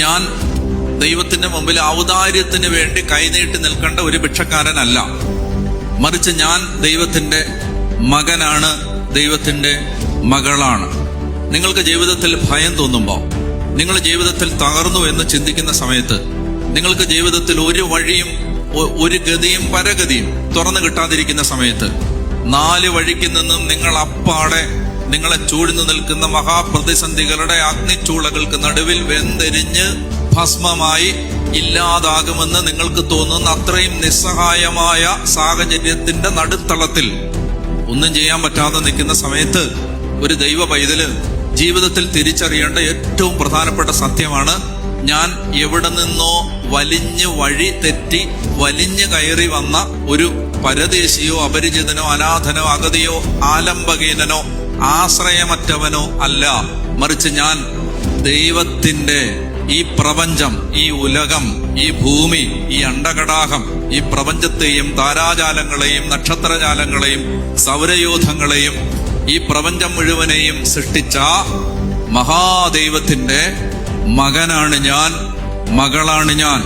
ഞാൻ ദൈവത്തിന്റെ മുമ്പിൽ ഔദാര്യത്തിന് വേണ്ടി കൈനീട്ടി നിൽക്കേണ്ട ഒരു ഭിക്ഷക്കാരനല്ല. മറിച്ച് ഞാൻ ദൈവത്തിന്റെ മകനാണ്, ദൈവത്തിന്റെ മകളാണ്. നിങ്ങൾക്ക് ജീവിതത്തിൽ ഭയം തോന്നുമ്പോൾ, നിങ്ങൾ ജീവിതത്തിൽ തകർന്നു എന്ന് ചിന്തിക്കുന്ന സമയത്ത്, നിങ്ങൾക്ക് ജീവിതത്തിൽ ഒരു വഴിയും ഒരു ഗതിയും പരഗതിയും തുറന്നു കിട്ടാതിരിക്കുന്ന സമയത്ത്, 4 വഴിക്ക് നിന്നും നിങ്ങൾ അപ്പാടെ നിങ്ങളെ ചൂഴ്ന്നു നിൽക്കുന്ന മഹാപ്രതിസന്ധികളുടെ അഗ്നിച്ചൂളകൾക്ക് നടുവിൽ വെന്തെരിഞ്ഞ് ഭസ്മമായി ഇല്ലാതാകുമെന്ന് നിങ്ങൾക്ക് തോന്നുന്ന അത്രയും നിസ്സഹായമായ സാഹചര്യത്തിന്റെ നടുത്തളത്തിൽ ഒന്നും ചെയ്യാൻ പറ്റാതെ നിൽക്കുന്ന സമയത്ത്, ഒരു ദൈവ പൈതല് ജീവിതത്തിൽ തിരിച്ചറിയേണ്ട ഏറ്റവും പ്രധാനപ്പെട്ട സത്യമാണ്, ഞാൻ എവിടെ നിന്നോ വലിഞ്ഞ് വഴി തെറ്റി വലിഞ്ഞു കയറി വന്ന ഒരു പരദേശിയോ അപരിചിതനോ അനാഥനോ അഗതിയോ ആലംബഹീനനോ ആശ്രയമറ്റവനോ അല്ല. മറിച്ച് ഞാൻ ദൈവത്തിന്റെ ഈ പ്രപഞ്ചം, ഈ ഉലകം, ഈ ഭൂമി, ഈ അണ്ടകടാഹം, ഈ പ്രപഞ്ചത്തെയും താരാജാലങ്ങളെയും നക്ഷത്രജാലങ്ങളെയും സൗരയൂഥങ്ങളെയും ഈ പ്രപഞ്ചം മുഴുവനെയും സൃഷ്ടിച്ച മഹാദൈവത്തിന്റെ മകനാണ് ഞാൻ, മകളാണ് ഞാൻ.